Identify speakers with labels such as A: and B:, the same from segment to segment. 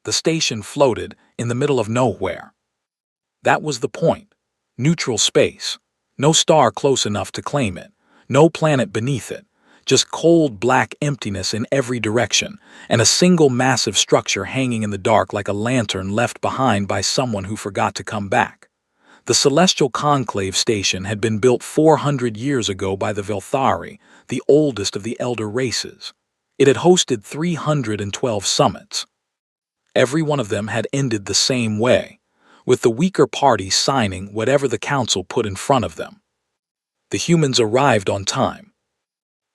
A: The station floated in the middle of nowhere. That was the point. Neutral space. No star close enough to claim it. No planet beneath it. Just cold black emptiness in every direction, and a single massive structure hanging in the dark like a lantern left behind by someone who forgot to come back. The Celestial Conclave Station had been built 400 years ago by the Vilthari, the oldest of the elder races. It had hosted 312 summits. Every one of them had ended the same way, with the weaker party signing whatever the council put in front of them. The humans arrived on time.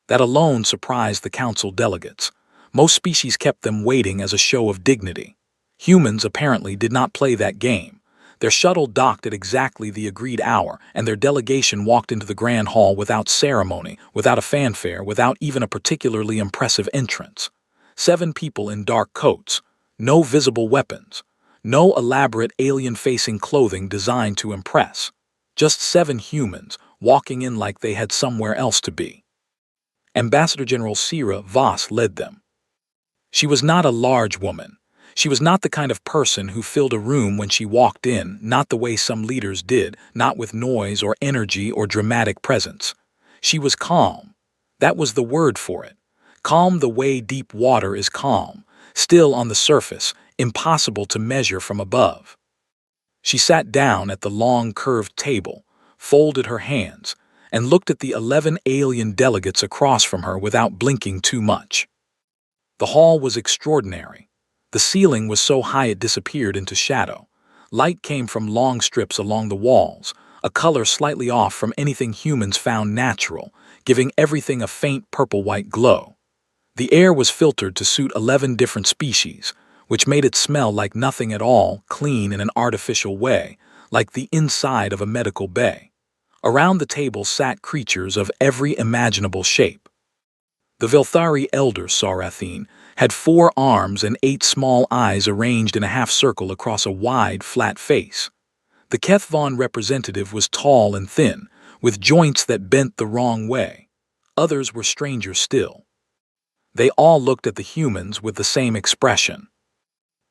A: That alone surprised the council delegates. Most species kept them waiting as a show of dignity. Humans apparently did not play that game. Their shuttle docked at exactly the agreed hour, and their delegation walked into the grand hall without ceremony, without a fanfare, without even a particularly impressive entrance. 7 people in dark coats. No visible weapons. No elaborate alien-facing clothing designed to impress. Just 7 humans, walking in like they had somewhere else to be. Ambassador General Sira Voss led them. She was not a large woman. She was not the kind of person who filled a room when she walked in, not the way some leaders did, not with noise or energy or dramatic presence. She was calm. That was the word for it. Calm the way deep water is calm. Still on the surface, impossible to measure from above. She sat down at the long curved table, folded her hands, and looked at the 11 alien delegates across from her without blinking too much. The hall was extraordinary. The ceiling was so high it disappeared into shadow. Light came from long strips along the walls, a color slightly off from anything humans found natural, giving everything a faint purple-white glow. The air was filtered to suit 11 different species, which made it smell like nothing at all, clean in an artificial way, like the inside of a medical bay. Around the table sat creatures of every imaginable shape. The Vilthari elder Sarathine had 4 arms and 8 small eyes arranged in a half-circle across a wide, flat face. The Kethvon representative was tall and thin, with joints that bent the wrong way. Others were stranger still. They all looked at the humans with the same expression.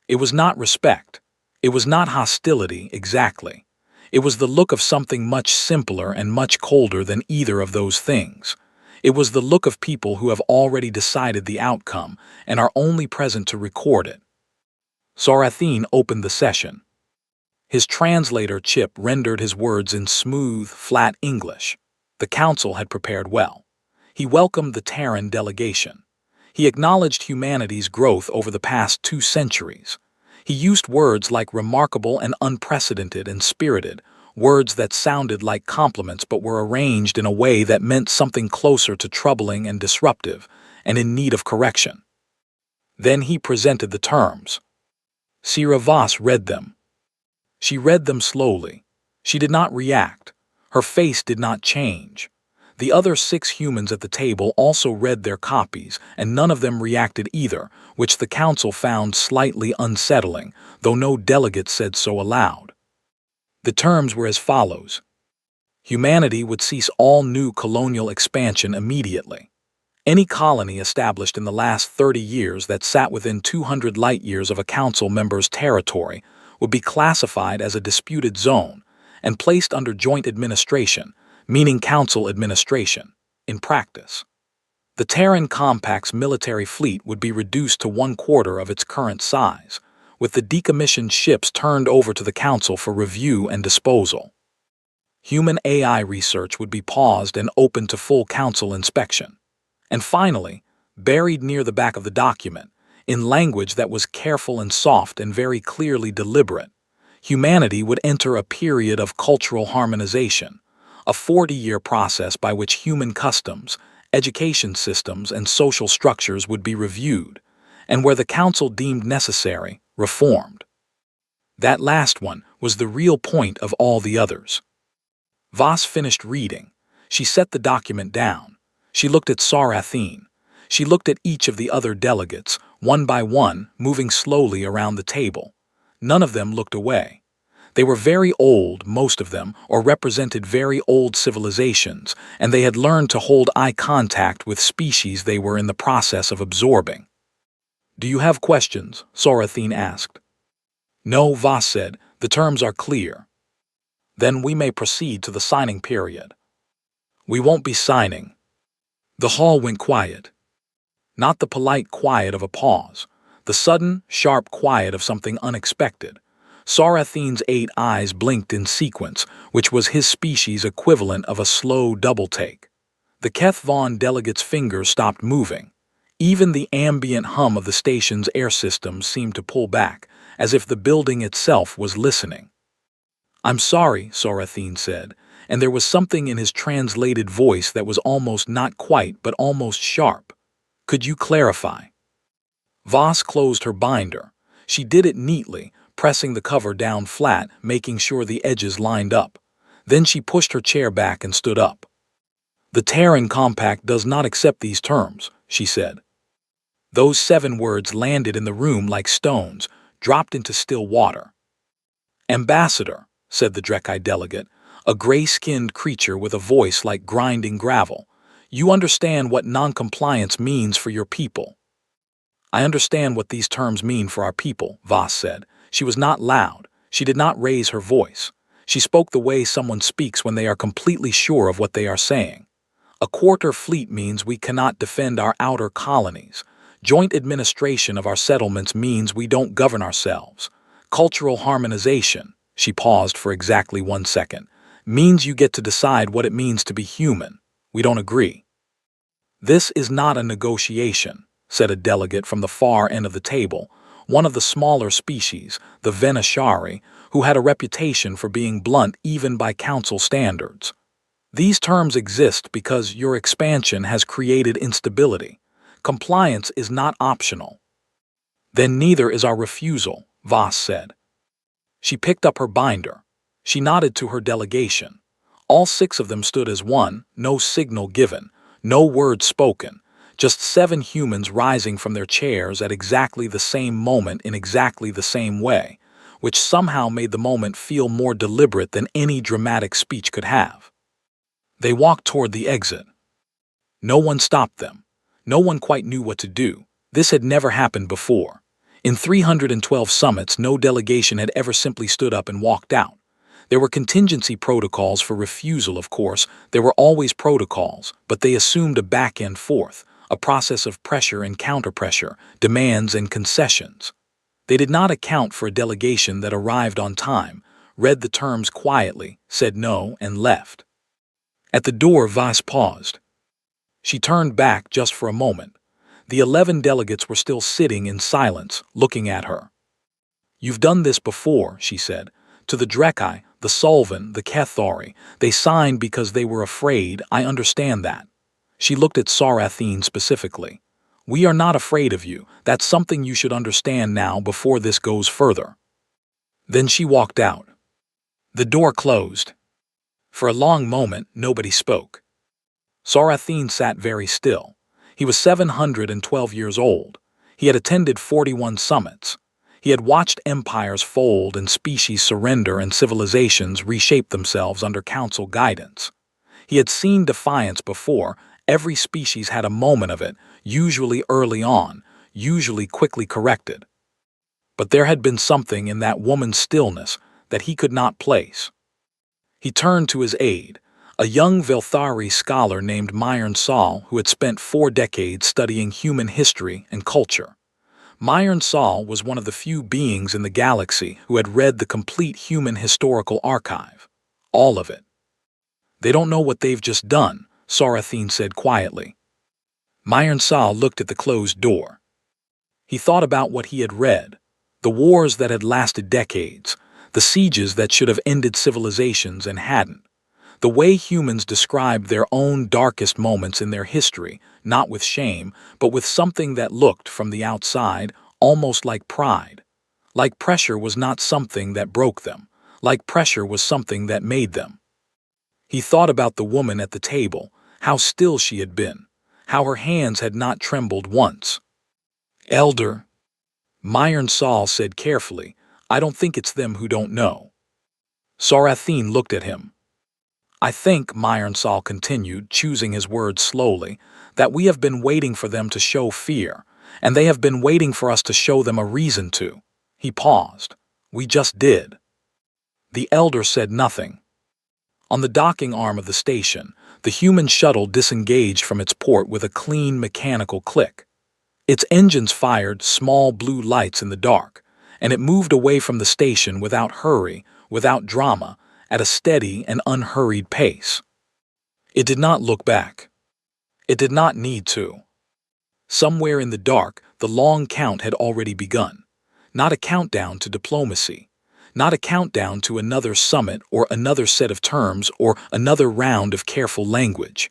A: It was not respect. It was not hostility, exactly. It was the look of something much simpler and much colder than either of those things. It was the look of people who have already decided the outcome and are only present to record it. Sarathine opened the session. His translator Chip rendered his words in smooth, flat English. The council had prepared well. He welcomed the Terran delegation. He acknowledged humanity's growth over the past 2 centuries. He used words like remarkable and unprecedented and spirited, words that sounded like compliments but were arranged in a way that meant something closer to troubling and disruptive, and in need of correction. Then he presented the terms. Sira Voss read them. She read them slowly. She did not react. Her face did not change. The other 6 humans at the table also read their copies, and none of them reacted either, which the council found slightly unsettling, though no delegate said so aloud. The terms were as follows. Humanity would cease all new colonial expansion immediately. Any colony established in the last 30 years that sat within 200 light-years of a council member's territory would be classified as a disputed zone and placed under joint administration, meaning council administration, in practice. The Terran Compact's military fleet would be reduced to 1/4 of its current size, with the decommissioned ships turned over to the council for review and disposal. Human AI research would be paused and open to full council inspection. And finally, buried near the back of the document, in language that was careful and soft and very clearly deliberate, humanity would enter a period of cultural harmonization, a 40-year process by which human customs, education systems, and social structures would be reviewed, and where the council deemed necessary, reformed. That last one was the real point of all the others. Voss finished reading. She set the document down. She looked at Sarathine. She looked at each of the other delegates, one by one, moving slowly around the table. None of them looked away. They were very old, most of them, or represented very old civilizations, and they had learned to hold eye contact with species they were in the process of absorbing. Do you have questions? Sorathine asked. No, Voss said. The terms are clear. Then we may proceed to the signing period. We won't be signing. The hall went quiet. Not the polite quiet of a pause. The sudden, sharp quiet of something unexpected. Sorathine's 8 eyes blinked in sequence, which was his species' equivalent of a slow double-take. The Keth Vaughn delegate's fingers stopped moving. Even the ambient hum of the station's air systems seemed to pull back, as if the building itself was listening. I'm sorry, Sorathine said, and there was something in his translated voice that was almost not quite but almost sharp. Could you clarify? Voss closed her binder. She did it neatly, pressing the cover down flat, making sure the edges lined up. Then she pushed her chair back and stood up. The Terran Compact does not accept these terms, she said. Those 7 words landed in the room like stones, dropped into still water. Ambassador, said the Drekkai delegate, a gray-skinned creature with a voice like grinding gravel, you understand what noncompliance means for your people. I understand what these terms mean for our people, Voss said. She was not loud. She did not raise her voice. She spoke the way someone speaks when they are completely sure of what they are saying. A quarter fleet means we cannot defend our outer colonies. Joint administration of our settlements means we don't govern ourselves. Cultural harmonization, she paused for exactly 1 second, means you get to decide what it means to be human. We don't agree. This is not a negotiation, said a delegate from the far end of the table, one of the smaller species, the Venashari, who had a reputation for being blunt even by council standards. These terms exist because your expansion has created instability. Compliance is not optional. Then neither is our refusal, Voss said. She picked up her binder. She nodded to her delegation. All 6 of them stood as one, no signal given, no word spoken, just 7 humans rising from their chairs at exactly the same moment in exactly the same way, which somehow made the moment feel more deliberate than any dramatic speech could have. They walked toward the exit. No one stopped them. No one quite knew what to do. This had never happened before. In 312 summits, no delegation had ever simply stood up and walked out. There were contingency protocols for refusal, of course. There were always protocols, but they assumed a back and forth, a process of pressure and counterpressure, demands and concessions. They did not account for a delegation that arrived on time, read the terms quietly, said no, and left. At the door, Voss paused. She turned back just for a moment. The 11 delegates were still sitting in silence, looking at her. You've done this before, she said. To the Drekkai, the Solvan, the Kethari, they signed because they were afraid. I understand that. She looked at Sorathine specifically. We are not afraid of you. That's something you should understand now before this goes further. Then she walked out. The door closed. For a long moment, nobody spoke. Sorathine sat very still. He was 712 years old. He had attended 41 summits. He had watched empires fold and species surrender and civilizations reshape themselves under council guidance. He had seen defiance before. Every species had a moment of it, usually early on, usually quickly corrected. But there had been something in that woman's stillness that he could not place. He turned to his aide, a young Velthari scholar named Myron Saul, who had spent 4 decades studying human history and culture. Myron Saul was one of the few beings in the galaxy who had read the complete human historical archive. All of it. They don't know what they've just done, Sorathine said quietly. Myron Saul looked at the closed door. He thought about what he had read, the wars that had lasted decades, the sieges that should have ended civilizations and hadn't. The way humans described their own darkest moments in their history, not with shame, but with something that looked, from the outside, almost like pride. Like pressure was not something that broke them. Like pressure was something that made them. He thought about the woman at the table, how still she had been, how her hands had not trembled once. Elder, Myron Saul said carefully, I don't think it's them who don't know. Sorathine looked at him. I think, Myron Saul continued, choosing his words slowly, that we have been waiting for them to show fear, and they have been waiting for us to show them a reason to." He paused. "We just did." The elder said nothing. On the docking arm of the station, the human shuttle disengaged from its port with a clean mechanical click. Its engines fired small blue lights in the dark, and it moved away from the station without hurry, without drama, at a steady and unhurried pace. It did not look back. It did not need to. Somewhere in the dark, the long count had already begun. Not a countdown to diplomacy. Not a countdown to another summit or another set of terms or another round of careful language.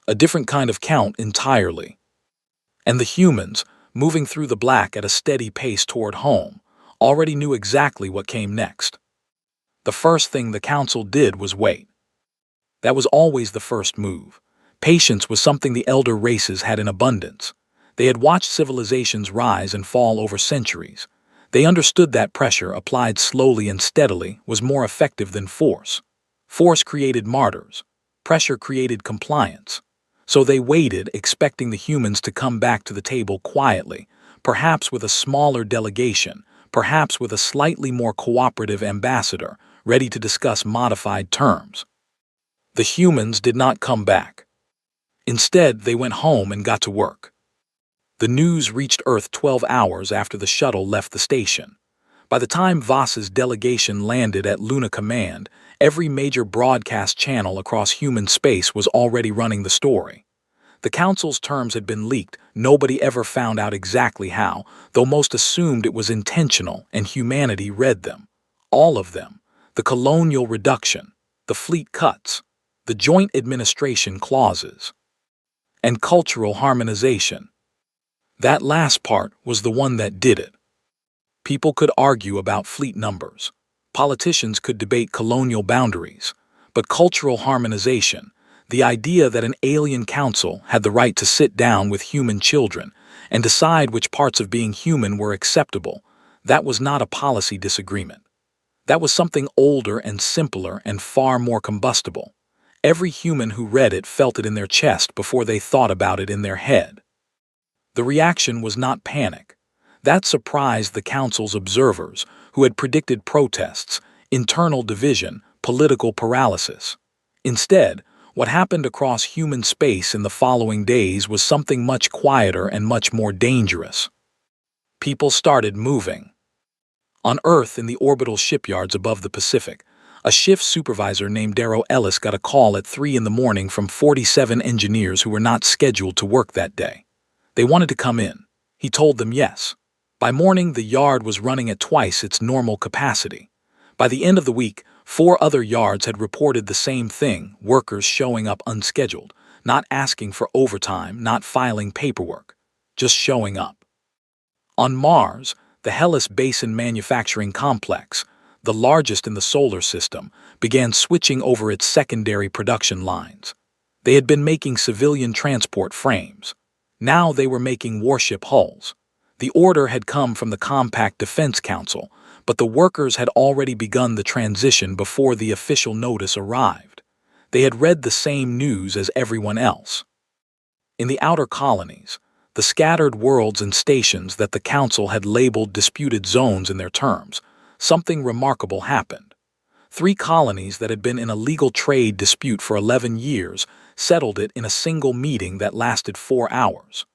A: A different kind of count entirely. And the humans, moving through the black at a steady pace toward home, already knew exactly what came next. The first thing the council did was wait. That was always the first move. Patience was something the elder races had in abundance. They had watched civilizations rise and fall over centuries. They understood that pressure applied slowly and steadily was more effective than force. Force created martyrs. Pressure created compliance. So they waited, expecting the humans to come back to the table quietly, perhaps with a smaller delegation, perhaps with a slightly more cooperative ambassador, ready to discuss modified terms. The humans did not come back. Instead, they went home and got to work. The news reached Earth 12 hours after the shuttle left the station. By the time Voss's delegation landed at Luna Command, every major broadcast channel across human space was already running the story. The Council's terms had been leaked. Nobody ever found out exactly how, though most assumed it was intentional and humanity read them. All of them. The colonial reduction, the fleet cuts, the joint administration clauses, and cultural harmonization. That last part was the one that did it. People could argue about fleet numbers. Politicians could debate colonial boundaries. But cultural harmonization, the idea that an alien council had the right to sit down with human children and decide which parts of being human were acceptable, that was not a policy disagreement. That was something older and simpler and far more combustible. Every human who read it felt it in their chest before they thought about it in their head. The reaction was not panic. That surprised the Council's observers, who had predicted protests, internal division, political paralysis. Instead, what happened across human space in the following days was something much quieter and much more dangerous. People started moving. On Earth, in the orbital shipyards above the Pacific, a shift supervisor named Darrow Ellis got a call at 3 in the morning from 47 engineers who were not scheduled to work that day. They wanted to come in. He told them yes. By morning, the yard was running at twice its normal capacity. By the end of the week, 4 other yards had reported the same thing, workers showing up unscheduled, not asking for overtime, not filing paperwork, just showing up. On Mars, the Hellas Basin Manufacturing Complex, the largest in the solar system, began switching over its secondary production lines. They had been making civilian transport frames. Now they were making warship hulls. The order had come from the Compact Defense Council, but the workers had already begun the transition before the official notice arrived. They had read the same news as everyone else. In the outer colonies, the scattered worlds and stations that the Council had labeled disputed zones in their terms, something remarkable happened. 3 colonies that had been in a legal trade dispute for 11 years settled it in a single meeting that lasted 4 hours.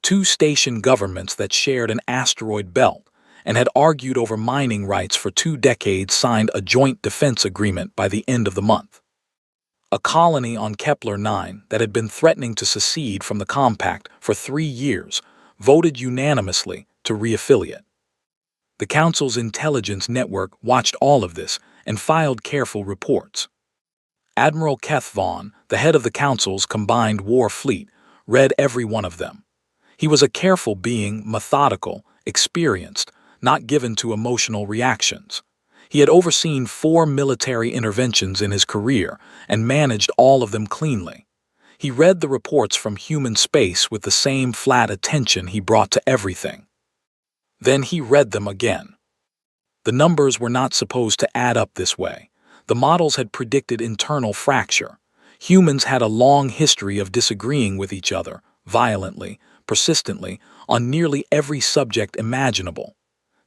A: 2 station governments that shared an asteroid belt and had argued over mining rights for 2 decades signed a joint defense agreement by the end of the month. A colony on Kepler 9 that had been threatening to secede from the Compact for 3 years voted unanimously to reaffiliate. The Council's intelligence network watched all of this and filed careful reports. Admiral Keth Vaughn, the head of the Council's combined war fleet, read every one of them. He was a careful being, methodical, experienced, not given to emotional reactions. He had overseen 4 military interventions in his career and managed all of them cleanly. He read the reports from human space with the same flat attention he brought to everything. Then he read them again. The numbers were not supposed to add up this way. The models had predicted internal fracture. Humans had a long history of disagreeing with each other, violently, persistently, on nearly every subject imaginable.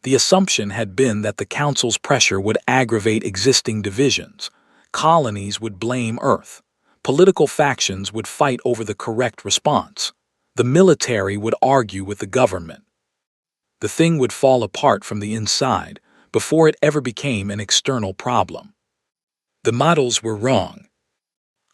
A: The assumption had been that the Council's pressure would aggravate existing divisions. Colonies would blame Earth. Political factions would fight over the correct response. The military would argue with the government. The thing would fall apart from the inside before it ever became an external problem. The models were wrong.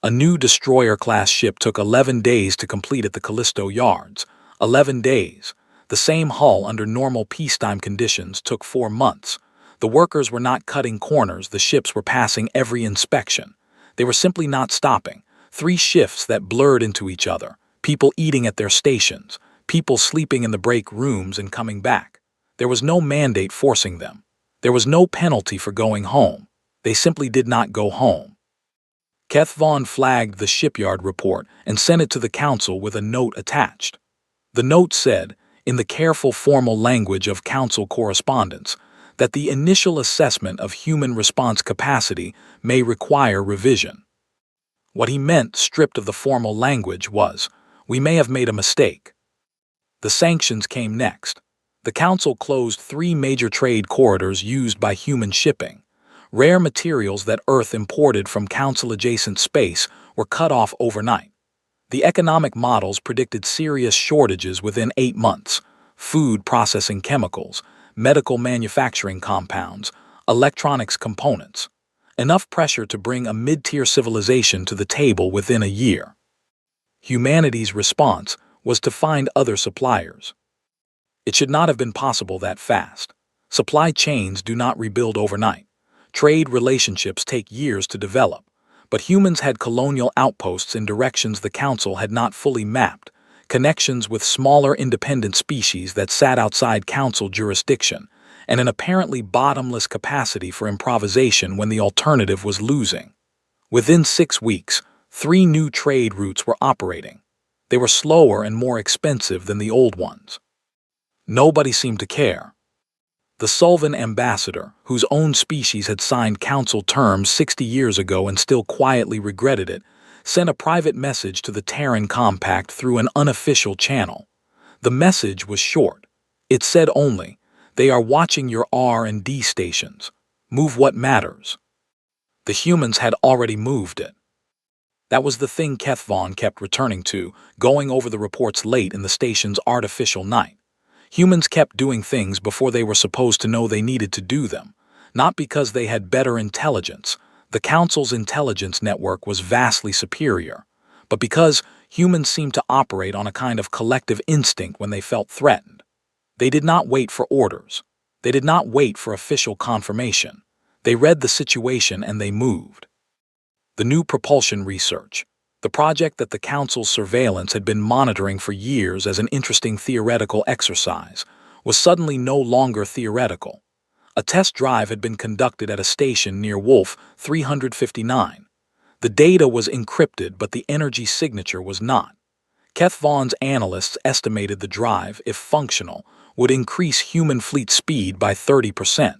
A: A new destroyer-class ship took 11 days to complete at the Callisto yards. 11 days. The same hull under normal peacetime conditions took 4 months. The workers were not cutting corners, the ships were passing every inspection. They were simply not stopping. 3 shifts that blurred into each other. People eating at their stations. People sleeping in the break rooms and coming back. There was no mandate forcing them. There was no penalty for going home. They simply did not go home. Keth Vaughn flagged the shipyard report and sent it to the Council with a note attached. The note said, in the careful formal language of Council correspondence, that the initial assessment of human response capacity may require revision. What he meant, stripped of the formal language, was, we may have made a mistake. The sanctions came next. The Council closed 3 major trade corridors used by human shipping. Rare materials that Earth imported from Council-adjacent space were cut off overnight. The economic models predicted serious shortages within 8 months: food processing chemicals, medical manufacturing compounds, electronics components. Enough pressure to bring a mid-tier civilization to the table within a year. Humanity's response was to find other suppliers. It should not have been possible that fast. Supply chains do not rebuild overnight. Trade relationships take years to develop. But humans had colonial outposts in directions the Council had not fully mapped, connections with smaller independent species that sat outside Council jurisdiction, and an apparently bottomless capacity for improvisation when the alternative was losing. Within 6 weeks, 3 new trade routes were operating. They were slower and more expensive than the old ones. Nobody seemed to care. The Sullivan ambassador, whose own species had signed Council terms 60 years ago and still quietly regretted it, sent a private message to the Terran Compact through an unofficial channel. The message was short. It said only, they are watching your R&D stations. Move what matters. The humans had already moved it. That was the thing Keth Vaughn kept returning to, going over the reports late in the station's artificial night. Humans kept doing things before they were supposed to know they needed to do them, not because they had better intelligence. The Council's intelligence network was vastly superior, but because humans seemed to operate on a kind of collective instinct when they felt threatened. They did not wait for orders. They did not wait for official confirmation. They read the situation and they moved. The new propulsion research, the project that the Council's surveillance had been monitoring for years as an interesting theoretical exercise, was suddenly no longer theoretical. A test drive had been conducted at a station near Wolf 359. The data was encrypted, but the energy signature was not. Keth Vaughn's analysts estimated the drive, if functional, would increase human fleet speed by 30%.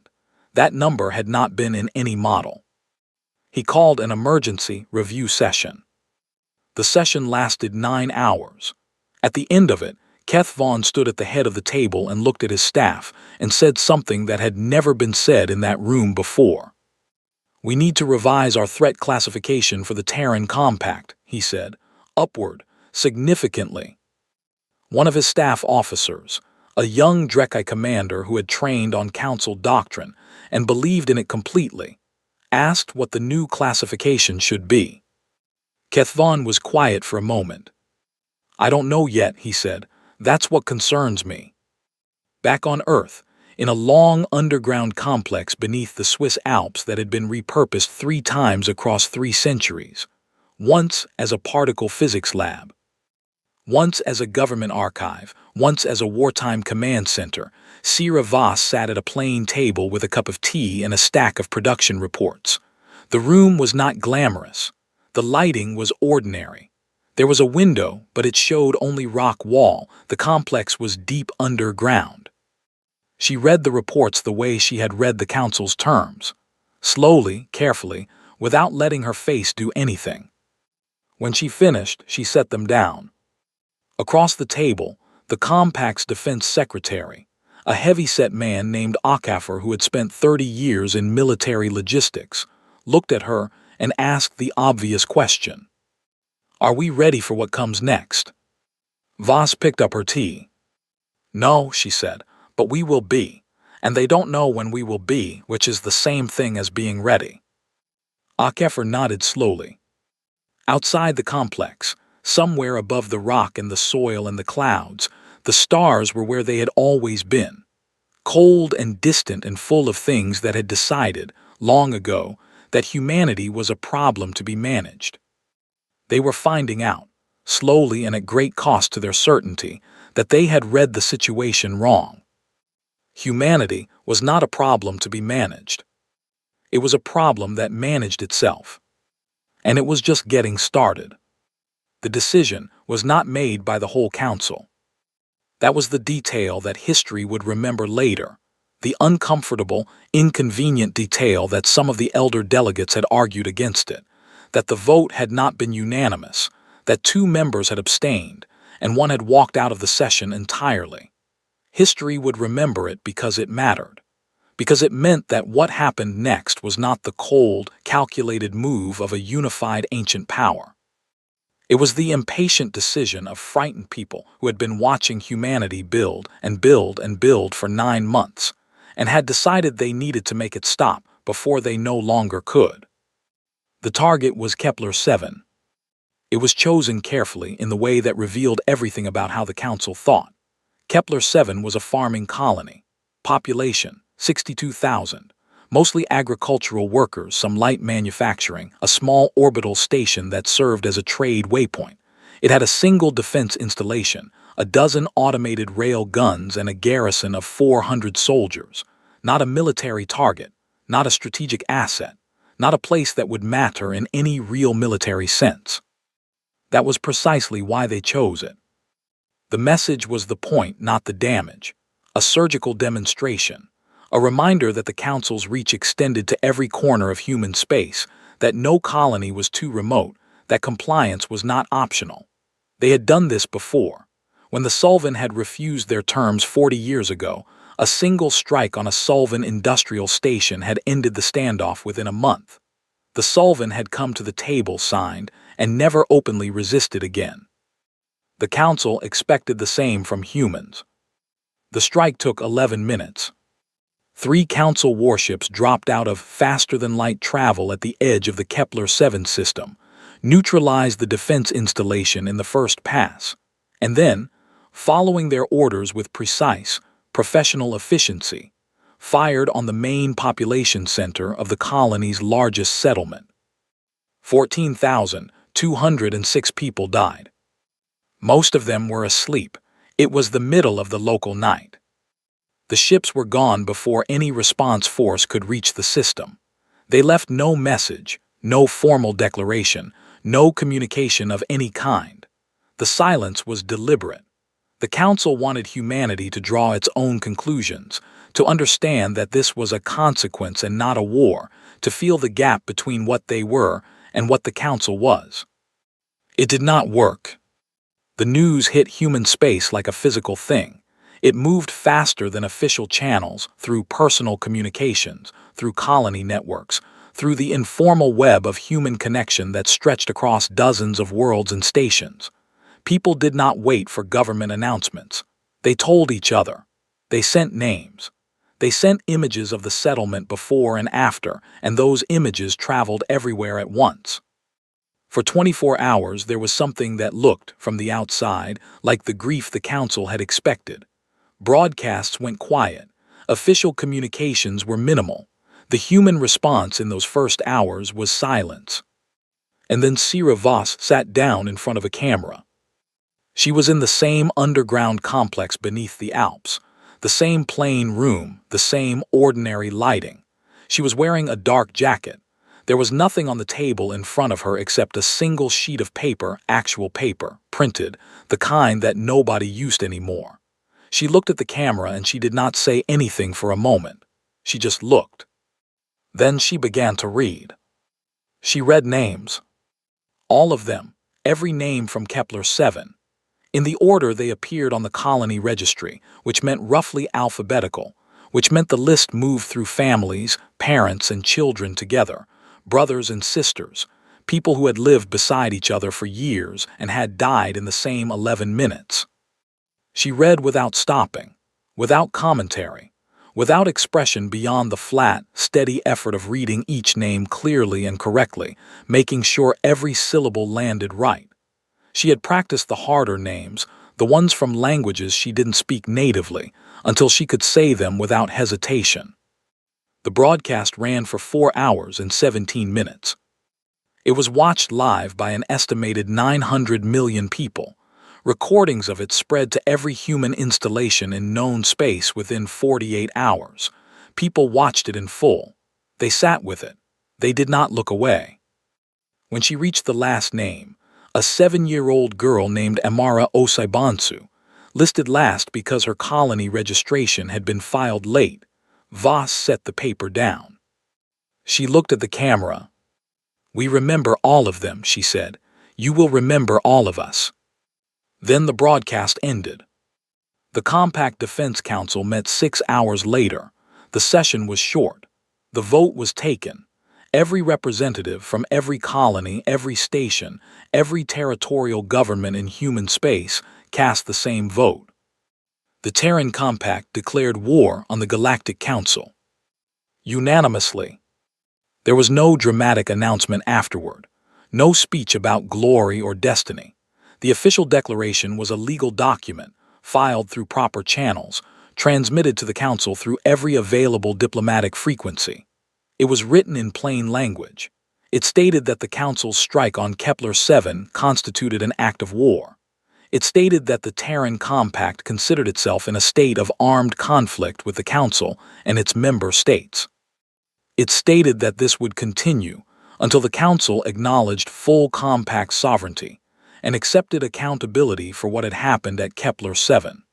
A: That number had not been in any model. He called an emergency review session. The session lasted 9 hours. At the end of it, Keth Vaughn stood at the head of the table and looked at his staff and said something that had never been said in that room before. We need to revise our threat classification for the Terran Compact, he said, upward, significantly. One of his staff officers, a young Drekkai commander who had trained on Council doctrine and believed in it completely, asked what the new classification should be. Keth Vaughn was quiet for a moment. I don't know yet, he said. That's what concerns me. Back on Earth, in a long underground complex beneath the Swiss Alps that had been repurposed 3 times across 3 centuries, once as a particle physics lab, once as a government archive, once as a wartime command center, Sierra Voss sat at a plain table with a cup of tea and a stack of production reports. The room was not glamorous. The lighting was ordinary. There was a window, but it showed only rock wall. The complex was deep underground. She read the reports the way she had read the Council's terms, slowly, carefully, without letting her face do anything. When she finished, she set them down. Across the table, The compact's defense secretary, a heavy-set man named Okafor who had spent 30 years in military logistics, looked at her and asked the obvious question. "Are we ready for what comes next?" Voss picked up her tea. "No," she said, "but we will be, and they don't know when we will be, which is the same thing as being ready." Okafor nodded slowly. Outside the complex, somewhere above the rock and the soil and the clouds, the stars were where they had always been, cold and distant and full of things that had decided, long ago, that humanity was a problem to be managed. They were finding out, slowly and at great cost to their certainty, that they had read the situation wrong. Humanity was not a problem to be managed. It was a problem that managed itself. And it was just getting started. The decision was not made by the whole council. That was the detail that history would remember later, the uncomfortable, inconvenient detail that some of the elder delegates had argued against it, that the vote had not been unanimous, that 2 members had abstained, and 1 had walked out of the session entirely. History would remember it because it mattered, because it meant that what happened next was not the cold, calculated move of a unified ancient power. It was the impatient decision of frightened people who had been watching humanity build and build and build for 9 months, and had decided they needed to make it stop before they no longer could. The target was Kepler-7. It was chosen carefully in the way that revealed everything about how the council thought. Kepler-7 was a farming colony. Population, 62,000. Mostly agricultural workers, some light manufacturing, a small orbital station that served as a trade waypoint. It had a single defense installation, a dozen automated rail guns, and a garrison of 400 soldiers. Not a military target, not a strategic asset, not a place that would matter in any real military sense. That was precisely why they chose it. The message was the point, not the damage. A surgical demonstration. A reminder that the council's reach extended to every corner of human space, that no colony was too remote, that compliance was not optional. They had done this before. When the Sullivan had refused their terms 40 years ago, a single strike on a Sullivan industrial station had ended the standoff within a month. The Sullivan had come to the table, signed, and never openly resisted again. The council expected the same from humans. The strike took 11 minutes. 3 council warships dropped out of faster-than-light travel at the edge of the Kepler-7 system, neutralized the defense installation in the first pass, and then, following their orders with precise, professional efficiency, fired on the main population center of the colony's largest settlement. 14,206 people died. Most of them were asleep. It was the middle of the local night. The ships were gone before any response force could reach the system. They left no message, no formal declaration, no communication of any kind. The silence was deliberate. The council wanted humanity to draw its own conclusions, to understand that this was a consequence and not a war, to feel the gap between what they were and what the council was. It did not work. The news hit human space like a physical thing. It moved faster than official channels, through personal communications, through colony networks, through the informal web of human connection that stretched across dozens of worlds and stations. People did not wait for government announcements. They told each other. They sent names. They sent images of the settlement before and after, and those images traveled everywhere at once. For 24 hours there was something that looked, from the outside, like the grief the council had expected. Broadcasts went quiet. Official communications were minimal. The human response in those first hours was silence. And then Sira Voss sat down in front of a camera. She was in the same underground complex beneath the Alps, the same plain room, the same ordinary lighting. She was wearing a dark jacket. There was nothing on the table in front of her except a single sheet of paper, actual paper, printed, the kind that nobody used anymore. She looked at the camera and she did not say anything for a moment. She just looked. Then she began to read. She read names. All of them, every name from Kepler-7. in the order they appeared on the colony registry, which meant roughly alphabetical, which meant the list moved through families, parents and children together, brothers and sisters, people who had lived beside each other for years and had died in the same 11 minutes. She read without stopping, without commentary, without expression beyond the flat, steady effort of reading each name clearly and correctly, making sure every syllable landed right. She had practiced the harder names, the ones from languages she didn't speak natively, until she could say them without hesitation. The broadcast ran for 4 hours and 17 minutes. It was watched live by an estimated 900 million people. Recordings of it spread to every human installation in known space within 48 hours. People watched it in full. They sat with it. They did not look away. When she reached the last name, a 7-year-old girl named Amara Osaibansu, listed last because her colony registration had been filed late, Voss set the paper down. She looked at the camera. "We remember all of them," she said. "You will remember all of us." Then the broadcast ended. The Compact Defense Council met 6 hours later. The session was short. The vote was taken. Every representative from every colony, every station, every territorial government in human space cast the same vote. The Terran Compact declared war on the Galactic Council. Unanimously. There was no dramatic announcement afterward, no speech about glory or destiny. The official declaration was a legal document, filed through proper channels, transmitted to the Council through every available diplomatic frequency. It was written in plain language. It stated that the Council's strike on Kepler-7 constituted an act of war. It stated that the Terran Compact considered itself in a state of armed conflict with the Council and its member states. It stated that this would continue until the Council acknowledged full Compact sovereignty and accepted accountability for what had happened at Kepler-7.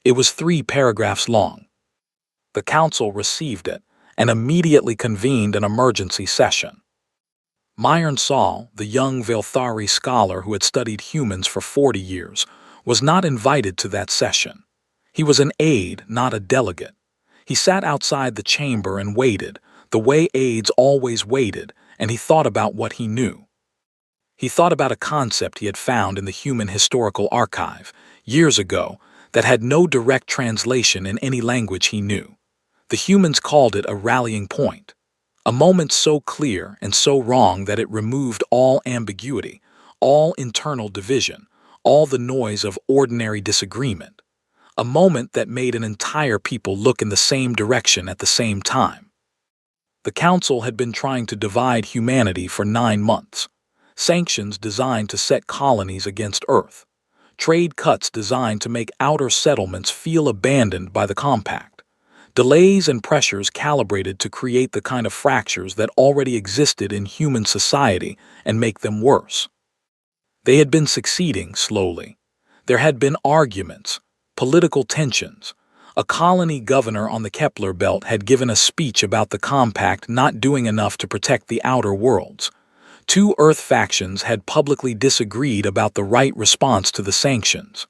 A: It was 3 paragraphs long. The Council received it and immediately convened an emergency session. Myron Saul, the young Velthari scholar who had studied humans for 40 years, was not invited to that session. He was an aide, not a delegate. He sat outside the chamber and waited, the way aides always waited, and he thought about what he knew. He thought about a concept he had found in the Human Historical Archive, years ago, that had no direct translation in any language he knew. The humans called it a rallying point, a moment so clear and so wrong that it removed all ambiguity, all internal division, all the noise of ordinary disagreement, a moment that made an entire people look in the same direction at the same time. The Council had been trying to divide humanity for 9 months. Sanctions designed to set colonies against Earth. Trade cuts designed to make outer settlements feel abandoned by the Compact. Delays and pressures calibrated to create the kind of fractures that already existed in human society and make them worse. They had been succeeding slowly. There had been arguments, political tensions. A colony governor on the Kepler belt had given a speech about the Compact not doing enough to protect the outer worlds. 2 Earth factions had publicly disagreed about the right response to the sanctions.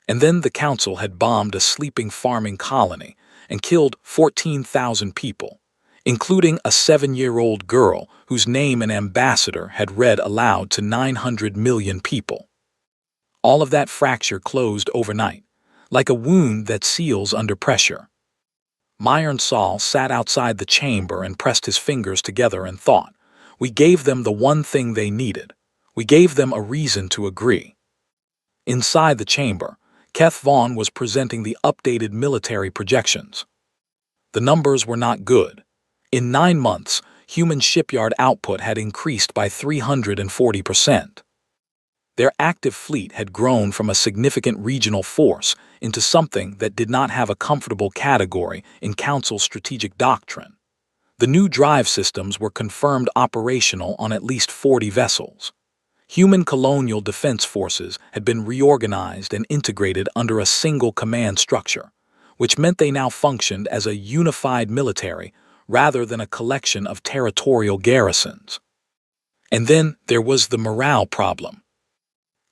A: And then the Council had bombed a sleeping farming colony and killed 14,000 people, including a 7-year-old girl whose name an ambassador had read aloud to 900 million people. All of that fracture closed overnight, like a wound that seals under pressure. Myron Saul sat outside the chamber and pressed his fingers together and thought, "We gave them the one thing they needed. We gave them a reason to agree." Inside the chamber, Keth Vaughn was presenting the updated military projections. The numbers were not good. In 9 months, human shipyard output had increased by 340%. Their active fleet had grown from a significant regional force into something that did not have a comfortable category in Council strategic doctrine. The new drive systems were confirmed operational on at least 40 vessels. Human colonial defense forces had been reorganized and integrated under a single command structure, which meant they now functioned as a unified military rather than a collection of territorial garrisons. And then there was the morale problem.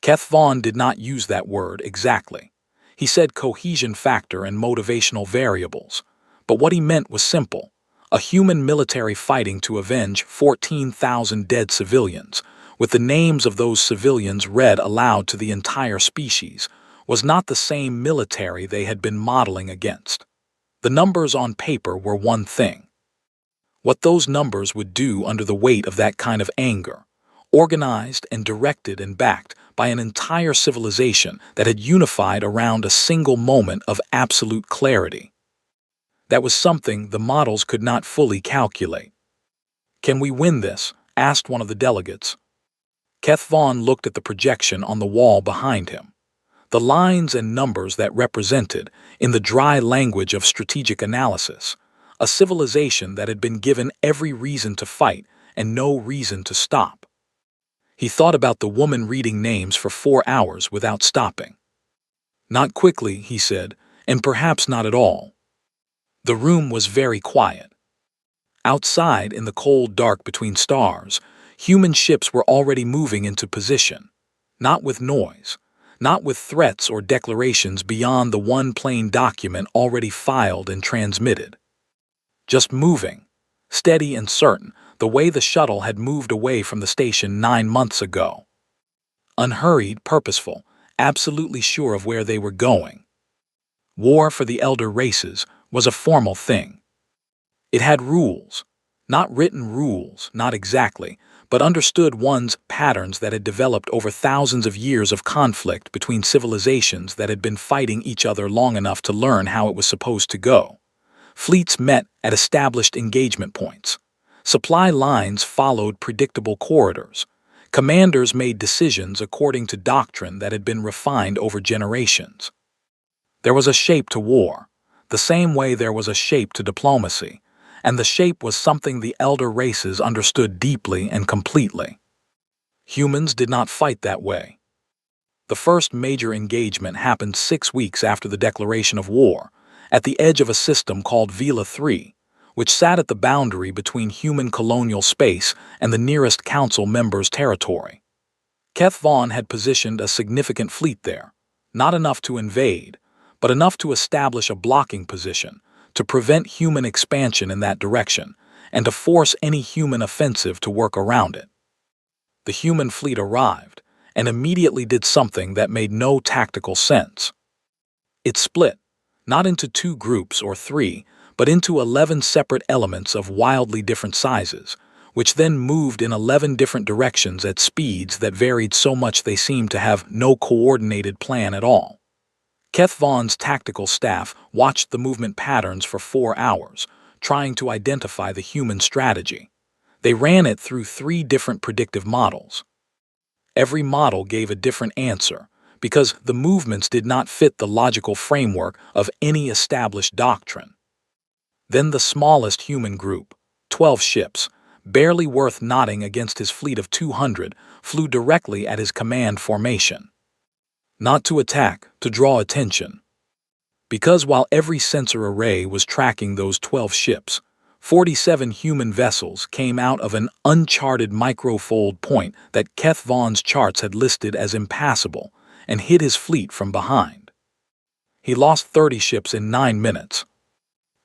A: Keth Vaughn did not use that word exactly. He said cohesion factor and motivational variables. But what he meant was simple. A human military fighting to avenge 14,000 dead civilians, with the names of those civilians read aloud to the entire species, was not the same military they had been modeling against. The numbers on paper were one thing. What those numbers would do under the weight of that kind of anger, organized and directed and backed by an entire civilization that had unified around a single moment of absolute clarity. That was something the models could not fully calculate. "Can we win this?" asked one of the delegates. Keth Vaughn looked at the projection on the wall behind him. The lines and numbers that represented, in the dry language of strategic analysis, a civilization that had been given every reason to fight and no reason to stop. He thought about the woman reading names for 4 hours without stopping. "Not quickly," he said, "and perhaps not at all." The room was very quiet. Outside, in the cold dark between stars, human ships were already moving into position. Not with noise, not with threats or declarations beyond the one plain document already filed and transmitted. Just moving, steady and certain, the way the shuttle had moved away from the station 9 months ago. Unhurried, purposeful, absolutely sure of where they were going. War for the elder races was a formal thing. It had rules, not written rules, not exactly, but understood ones patterns that had developed over thousands of years of conflict between civilizations that had been fighting each other long enough to learn how it was supposed to go. Fleets met at established engagement points. Supply lines followed predictable corridors. Commanders made decisions according to doctrine that had been refined over generations. There was a shape to war, the same way there was a shape to diplomacy, and the shape was something the elder races understood deeply and completely. Humans did not fight that way. The first major engagement happened 6 weeks after the declaration of war, at the edge of a system called Vela 3, which sat at the boundary between human colonial space and the nearest council member's territory. Keth Vaughn had positioned a significant fleet there, not enough to invade, but enough to establish a blocking position, to prevent human expansion in that direction, and to force any human offensive to work around it. The human fleet arrived, and immediately did something that made no tactical sense. It split, not into 2 groups or 3, but into 11 separate elements of wildly different sizes, which then moved in 11 different directions at speeds that varied so much they seemed to have no coordinated plan at all. Keth Vaughn's tactical staff watched the movement patterns for 4 hours, trying to identify the human strategy. They ran it through 3 different predictive models. Every model gave a different answer, because the movements did not fit the logical framework of any established doctrine. Then the smallest human group, 12 ships, barely worth nodding against his fleet of 200, flew directly at his command formation. Not to attack, to draw attention. Because while every sensor array was tracking those 12 ships, 47 human vessels came out of an uncharted microfold point that Keth Vaughn's charts had listed as impassable and hid his fleet from behind. He lost 30 ships in 9 minutes.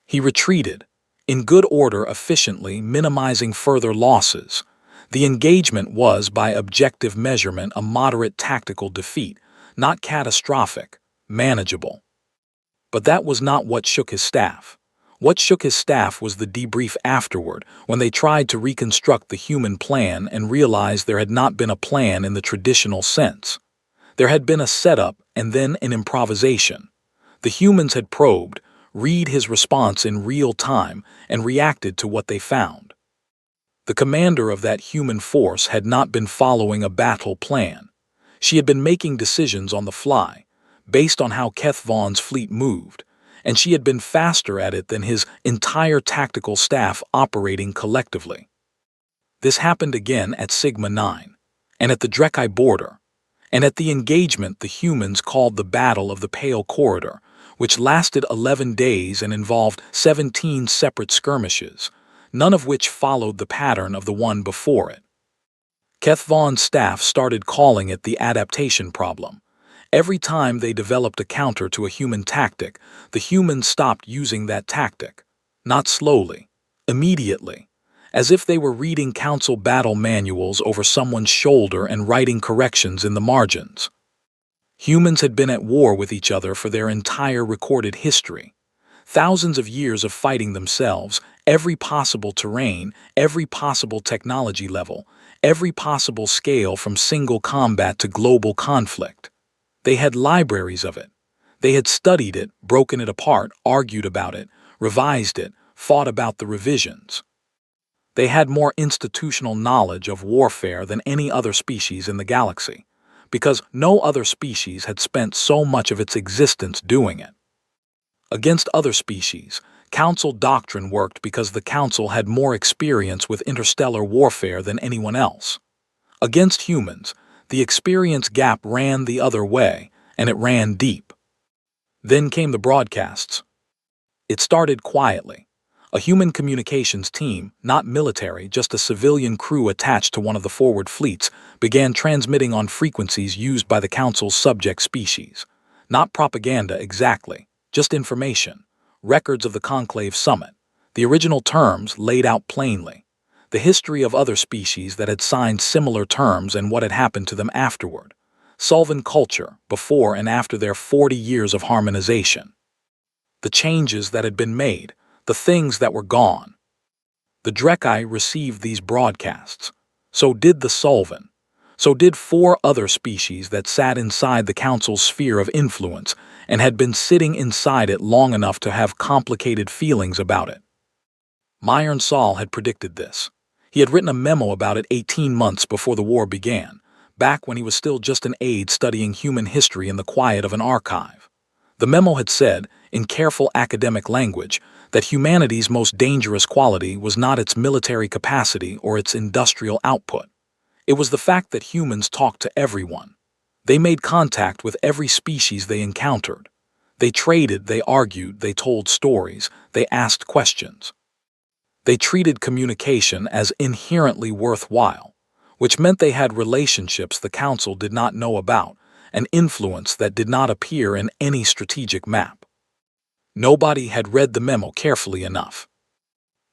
A: He retreated, in good order, efficiently minimizing further losses. The engagement was, by objective measurement, a moderate tactical defeat, not catastrophic, manageable. But that was not what shook his staff. What shook his staff was the debrief afterward, when they tried to reconstruct the human plan and realized there had not been a plan in the traditional sense. There had been a setup and then an improvisation. The humans had probed, read his response in real time, and reacted to what they found. The commander of that human force had not been following a battle plan. She had been making decisions on the fly, based on how Keth Vaughn's fleet moved, and she had been faster at it than his entire tactical staff operating collectively. This happened again at Sigma 9, and at the Drekkai border, and at the engagement the humans called the Battle of the Pale Corridor, which lasted 11 days and involved 17 separate skirmishes, none of which followed the pattern of the one before it. Keth Vaughn's staff started calling it the adaptation problem. Every time they developed a counter to a human tactic, the humans stopped using that tactic. Not slowly, immediately, as if they were reading council battle manuals over someone's shoulder and writing corrections in the margins. Humans had been at war with each other for their entire recorded history. Thousands of years of fighting themselves, every possible terrain, every possible technology level, every possible scale from single combat to global conflict. They had libraries of it. They had studied it, broken it apart, argued about it, revised it, fought about the revisions. They had more institutional knowledge of warfare than any other species in the galaxy, because no other species had spent so much of its existence doing it. Against other species, Council doctrine worked because the Council had more experience with interstellar warfare than anyone else. Against humans, the experience gap ran the other way, and it ran deep. Then came the broadcasts. It started quietly. A human communications team, not military, just a civilian crew attached to one of the forward fleets, began transmitting on frequencies used by the Council's subject species. Not propaganda exactly, just information, records of the Conclave Summit, the original terms laid out plainly, the history of other species that had signed similar terms and what had happened to them afterward, Solvan culture before and after their 40 years of harmonization, the changes that had been made, the things that were gone. The Drekkai received these broadcasts. So did the Solvan. So did 4 other species that sat inside the Council's sphere of influence and had been sitting inside it long enough to have complicated feelings about it. Myron Saul had predicted this. He had written a memo about it 18 months before the war began, back when he was still just an aide studying human history in the quiet of an archive. The memo had said, in careful academic language, that humanity's most dangerous quality was not its military capacity or its industrial output. It was the fact that humans talked to everyone. They made contact with every species they encountered. They traded, they argued, they told stories, they asked questions. They treated communication as inherently worthwhile, which meant they had relationships the Council did not know about, an influence that did not appear in any strategic map. Nobody had read the memo carefully enough.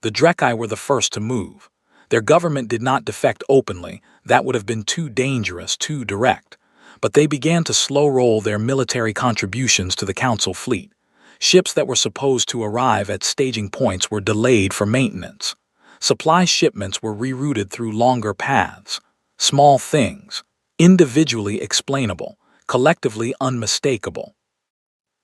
A: The Drekkai were the first to move. Their government did not defect openly, that would have been too dangerous, too direct. But they began to slow-roll their military contributions to the Council fleet. Ships that were supposed to arrive at staging points were delayed for maintenance. Supply shipments were rerouted through longer paths. Small things, individually explainable, collectively unmistakable.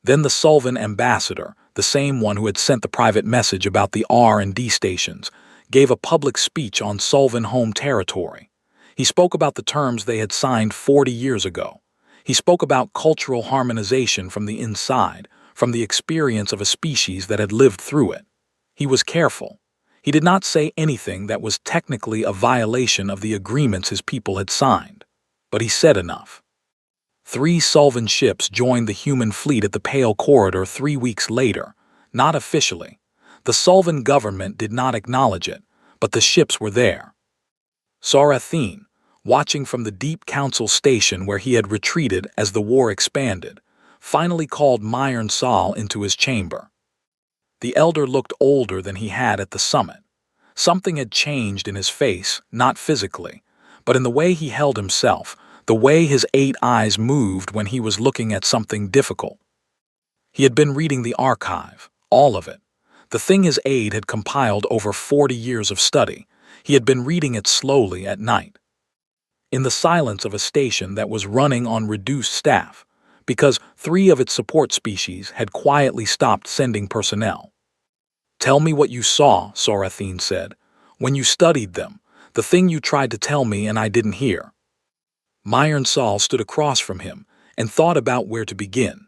A: Then the Solvan ambassador, the same one who had sent the private message about the R&D stations, gave a public speech on Solvan home territory. He spoke about the terms they had signed 40 years ago. He spoke about cultural harmonization from the inside, from the experience of a species that had lived through it. He was careful. He did not say anything that was technically a violation of the agreements his people had signed. But he said enough. 3 Solvan ships joined the human fleet at the Pale Corridor 3 weeks later, not officially. The Solvan government did not acknowledge it, but the ships were there. Sarathine, watching from the deep Council station where he had retreated as the war expanded, finally called Myron Saul into his chamber. The elder looked older than he had at the summit. Something had changed in his face, not physically, but in the way he held himself, the way his 8 eyes moved when he was looking at something difficult. He had been reading the archive, all of it, the thing his aide had compiled over 40 years of study. He had been reading it slowly at night, in the silence of a station that was running on reduced staff, because 3 of its support species had quietly stopped sending personnel. "Tell me what you saw," Sarathine said, "when you studied them, the thing you tried to tell me and I didn't hear." Myron Saul stood across from him and thought about where to begin.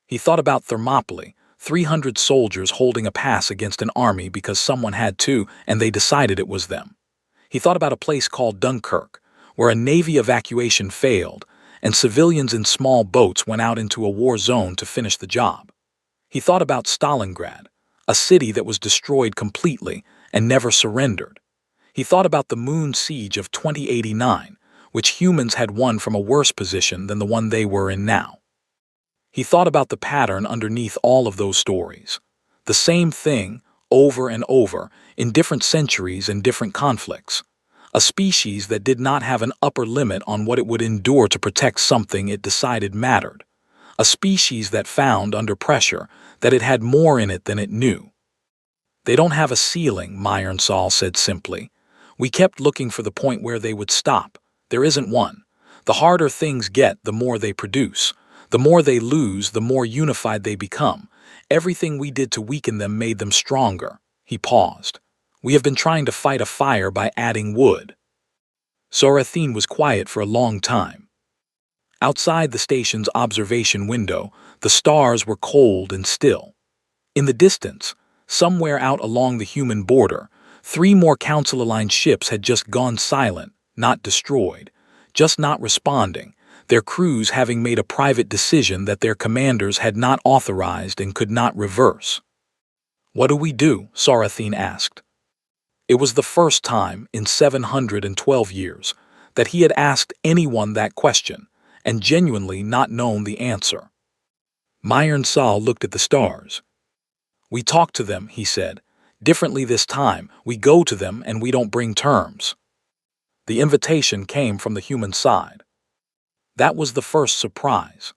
A: He thought about Thermopylae, 300 soldiers holding a pass against an army because someone had to and they decided it was them. He thought about a place called Dunkirk, where a Navy evacuation failed and civilians in small boats went out into a war zone to finish the job. He thought about Stalingrad, a city that was destroyed completely and never surrendered. He thought about the moon siege of 2089, which humans had won from a worse position than the one they were in now. He thought about the pattern underneath all of those stories. The same thing, over and over, in different centuries and different conflicts. A species that did not have an upper limit on what it would endure to protect something it decided mattered. A species that found, under pressure, that it had more in it than it knew. They don't have a ceiling, Myron-Saul said simply. We kept looking for the point where they would stop. There isn't one. The harder things get, the more they produce. The more they lose, the more unified they become. Everything we did to weaken them made them stronger. He paused. We have been trying to fight a fire by adding wood. Sorathine was quiet for a long time. Outside the station's observation window, the stars were cold and still. In the distance, somewhere out along the human border, 3 more Council-aligned ships had just gone silent, not destroyed, just not responding, their crews having made a private decision that their commanders had not authorized and could not reverse. "What do we do?" Sorathine asked. It was the first time in 712 years that he had asked anyone that question and genuinely not known the answer. Myron-Saul looked at the stars. "We talk to them," he said. "Differently this time, we go to them and we don't bring terms." The invitation came from the human side. That was the first surprise.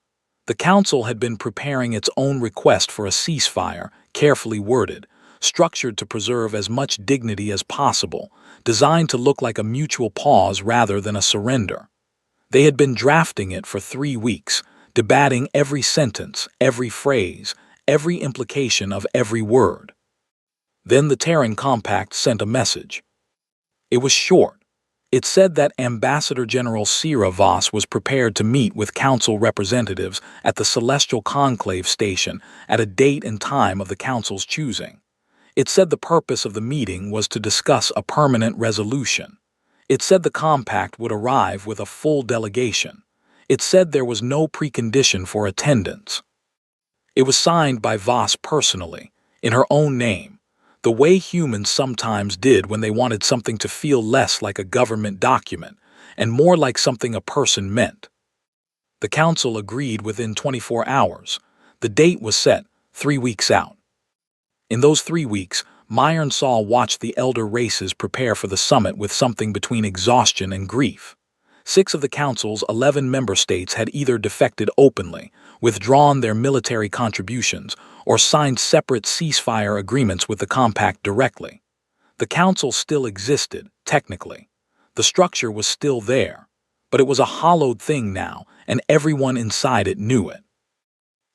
A: The Council had been preparing its own request for a ceasefire, carefully worded, structured to preserve as much dignity as possible, designed to look like a mutual pause rather than a surrender. They had been drafting it for 3 weeks, debating every sentence, every phrase, every implication of every word. Then the Terran Compact sent a message. It was short. It said that Ambassador General Sira Voss was prepared to meet with Council representatives at the Celestial Conclave Station at a date and time of the Council's choosing. It said the purpose of the meeting was to discuss a permanent resolution. It said the Compact would arrive with a full delegation. It said there was no precondition for attendance. It was signed by Voss personally, in her own name, the way humans sometimes did when they wanted something to feel less like a government document and more like something a person meant. The Council agreed within 24 hours. The date was set, 3 weeks out. In those 3 weeks, Myron-Saul watched the elder races prepare for the summit with something between exhaustion and grief. 6 of the Council's 11 member states had either defected openly, withdrawn their military contributions, or signed separate ceasefire agreements with the Compact directly. The Council still existed, technically. The structure was still there, but it was a hollowed thing now, and everyone inside it knew it.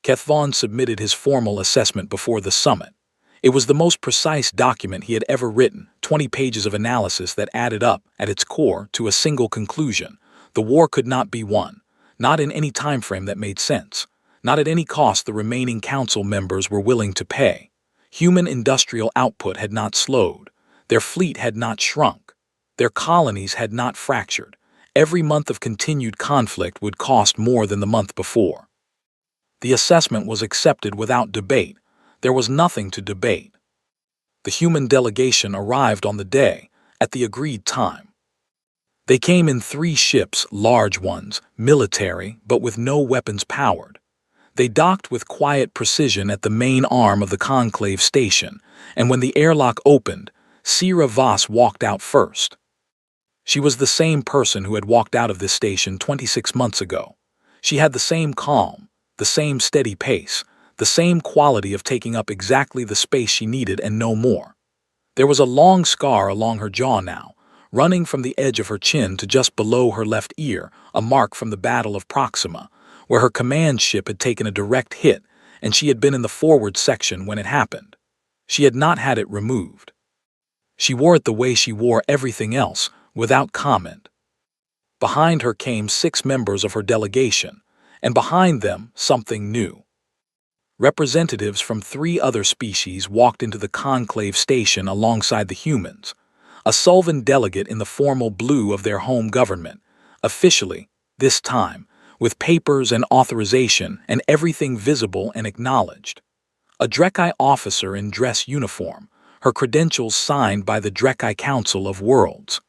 A: Kethvon submitted his formal assessment before the summit. It was the most precise document he had ever written, 20 pages of analysis that added up, at its core, to a single conclusion. The war could not be won, not in any time frame that made sense, not at any cost the remaining Council members were willing to pay. Human industrial output had not slowed. Their fleet had not shrunk. Their colonies had not fractured. Every month of continued conflict would cost more than the month before. The assessment was accepted without debate. There was nothing to debate. The human delegation arrived on the day, at the agreed time. They came in 3 ships, large ones, military, but with no weapons powered. They docked with quiet precision at the main arm of the conclave station, and when the airlock opened, Sira Voss walked out first. She was the same person who had walked out of this station 26 months ago. She had the same calm, the same steady pace, the same quality of taking up exactly the space she needed and no more. There was a long scar along her jaw now, running from the edge of her chin to just below her left ear, a mark from the Battle of Proxima, where her command ship had taken a direct hit, and she had been in the forward section when it happened. She had not had it removed. She wore it the way she wore everything else, without comment. Behind her came 6 members of her delegation, and behind them something new. Representatives from 3 other species walked into the conclave station alongside the humans. A Sulvan delegate in the formal blue of their home government, officially, this time, with papers and authorization and everything visible and acknowledged. A Drekkai officer in dress uniform, her credentials signed by the Drekkai Council of Worlds,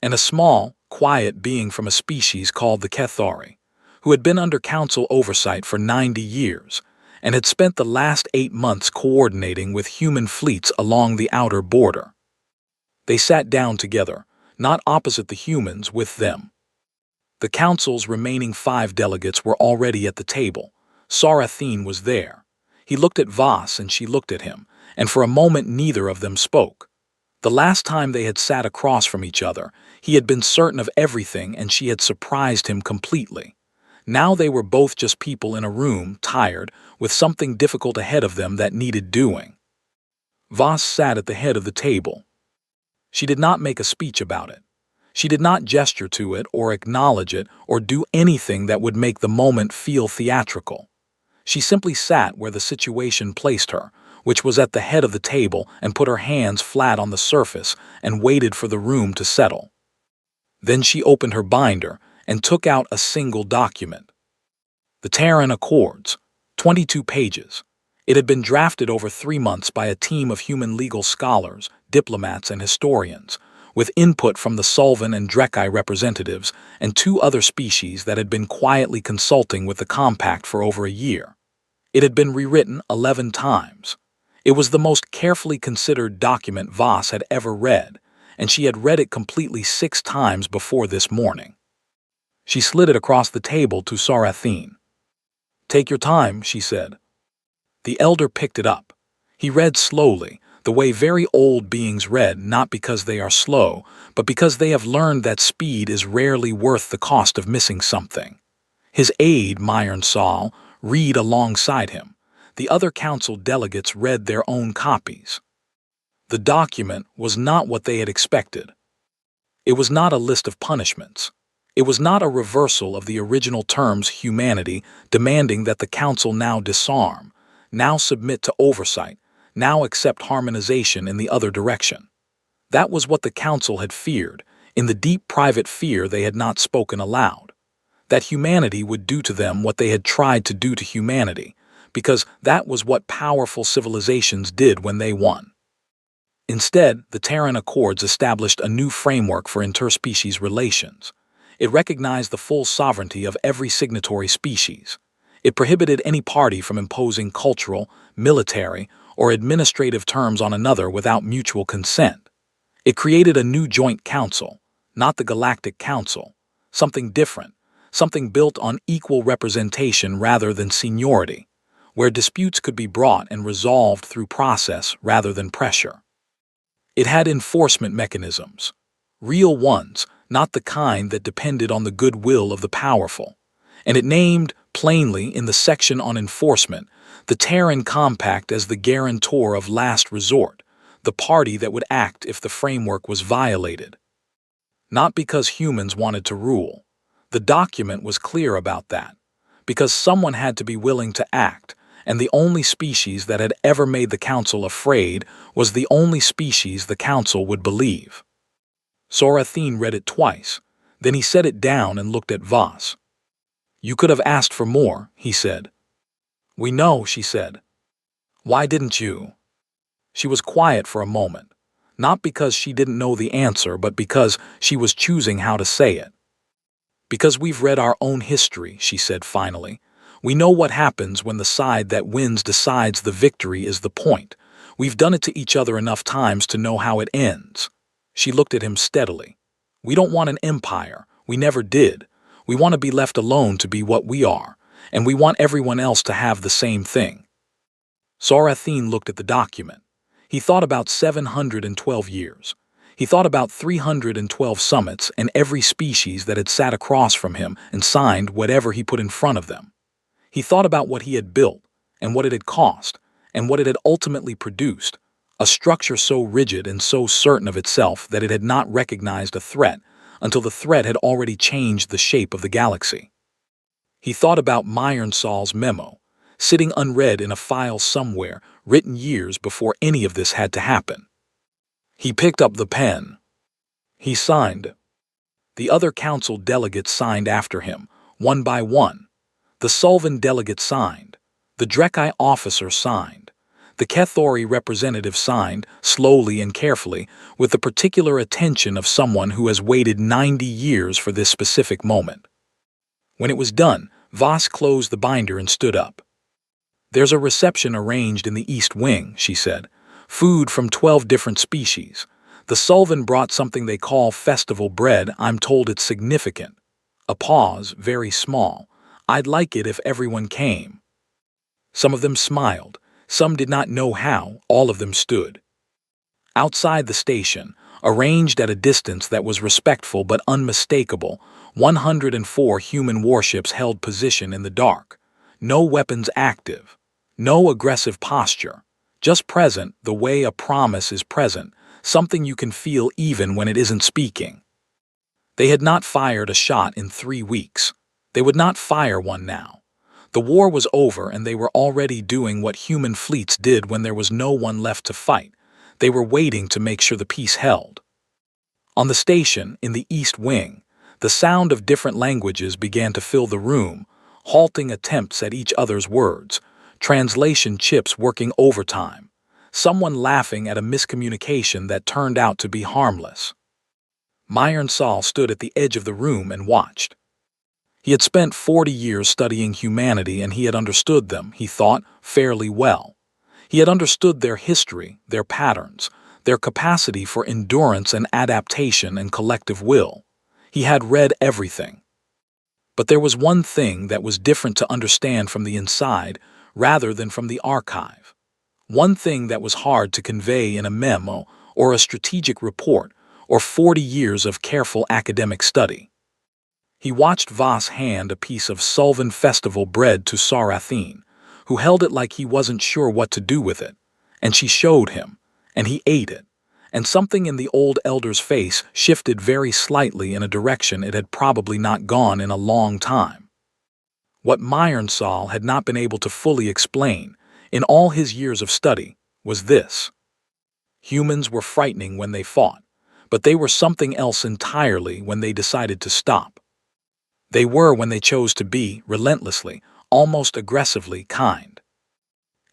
A: and a small, quiet being from a species called the Kethari, who had been under council oversight for 90 years and had spent the last 8 months coordinating with human fleets along the outer border. They sat down together, not opposite the humans, with them. The council's remaining 5 delegates were already at the table. Sarathine was there. He looked at Voss and she looked at him, and for a moment neither of them spoke. The last time they had sat across from each other, he had been certain of everything and she had surprised him completely. Now they were both just people in a room, tired, with something difficult ahead of them that needed doing. Voss sat at the head of the table. She did not make a speech about it. She did not gesture to it or acknowledge it or do anything that would make the moment feel theatrical. She simply sat where the situation placed her, which was at the head of the table, and put her hands flat on the surface and waited for the room to settle. Then she opened her binder and took out a single document. The Terran Accords, 22 pages. It had been drafted over 3 months by a team of human legal scholars, diplomats, and historians, with input from the Sulvan and Drekkai representatives and 2 other species that had been quietly consulting with the Compact for over a year. It had been rewritten 11 times. It was the most carefully considered document Voss had ever read, and she had read it completely 6 times before this morning. She slid it across the table to Sarathine. "Take your time," she said. The elder picked it up. He read slowly, the way very old beings read, not because they are slow, but because they have learned that speed is rarely worth the cost of missing something. His aide, Myron saw, read alongside him. The other council delegates read their own copies. The document was not what they had expected. It was not a list of punishments. It was not a reversal of the original terms humanity, demanding that the council now disarm, now submit to oversight, now accept harmonization in the other direction. That was what the council had feared, in the deep private fear they had not spoken aloud. That humanity would do to them what they had tried to do to humanity, because that was what powerful civilizations did when they won. Instead, the Terran Accords established a new framework for interspecies relations. It recognized the full sovereignty of every signatory species. It prohibited any party from imposing cultural, military, or administrative terms on another without mutual consent. It created a new joint council, not the Galactic Council, something different, something built on equal representation rather than seniority, where disputes could be brought and resolved through process rather than pressure. It had enforcement mechanisms, real ones, not the kind that depended on the goodwill of the powerful, and it named, plainly in the section on enforcement, the Terran Compact as the guarantor of last resort, the party that would act if the framework was violated. Not because humans wanted to rule. The document was clear about that, because someone had to be willing to act, and the only species that had ever made the Council afraid was the only species the Council would believe. Sarathine read it twice, then he set it down and looked at Voss. "You could have asked for more," he said. "We know," she said. "Why didn't you?" She was quiet for a moment, not because she didn't know the answer, but because she was choosing how to say it. "Because we've read our own history," she said finally. "We know what happens when the side that wins decides the victory is the point. We've done it to each other enough times to know how it ends." She looked at him steadily. "We don't want an empire. We never did. We want to be left alone to be what we are, and we want everyone else to have the same thing." Sarathine looked at the document. He thought about 712 years. He thought about 312 summits and every species that had sat across from him and signed whatever he put in front of them. He thought about what he had built, and what it had cost, and what it had ultimately produced, a structure so rigid and so certain of itself that it had not recognized a threat until the threat had already changed the shape of the galaxy. He thought about Myronsal's memo, sitting unread in a file somewhere, written years before any of this had to happen. He picked up the pen. He signed. The other council delegates signed after him, one by one. The Sulvan delegate signed. The Drekkai officer signed. The Kethori representative signed, slowly and carefully, with the particular attention of someone who has waited 90 years for this specific moment. When it was done, Voss closed the binder and stood up. "There's a reception arranged in the East Wing," she said. "Food from 12 different species. The Sullivan brought something they call festival bread. I'm told it's significant." A pause, very small. "I'd like it if everyone came." Some of them smiled. Some did not know how. All of them stood. Outside the station, arranged at a distance that was respectful but unmistakable, 104 human warships held position in the dark. No weapons active. No aggressive posture. Just present the way a promise is present, something you can feel even when it isn't speaking. They had not fired a shot in 3 weeks. They would not fire one now. The war was over and they were already doing what human fleets did when there was no one left to fight. They were waiting to make sure the peace held. On the station, in the East Wing, the sound of different languages began to fill the room, halting attempts at each other's words, translation chips working overtime, someone laughing at a miscommunication that turned out to be harmless. Myron Saul stood at the edge of the room and watched. He had spent 40 years studying humanity and he had understood them, he thought, fairly well. He had understood their history, their patterns, their capacity for endurance and adaptation and collective will. He had read everything. But there was one thing that was different to understand from the inside rather than from the archive. One thing that was hard to convey in a memo or a strategic report or 40 years of careful academic study. He watched Voss hand a piece of Sullivan festival bread to Sarathine, who held it like he wasn't sure what to do with it, and she showed him, and he ate it, and something in the old elder's face shifted very slightly in a direction it had probably not gone in a long time. What Myron Saul had not been able to fully explain, in all his years of study, was this. Humans were frightening when they fought, but they were something else entirely when they decided to stop. They were when they chose to be, relentlessly, almost aggressively, kind.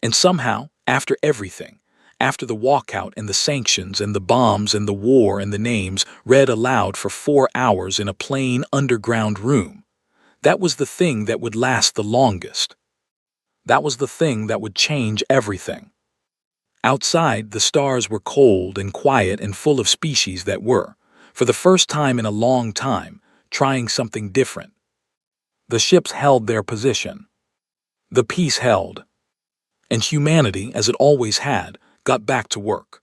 A: And somehow, after everything, after the walkout and the sanctions and the bombs and the war and the names read aloud for 4 hours in a plain underground room, that was the thing that would last the longest. That was the thing that would change everything. Outside, the stars were cold and quiet and full of species that were, for the first time in a long time, trying something different. The ships held their position. The peace held. And humanity, as it always had, got back to work.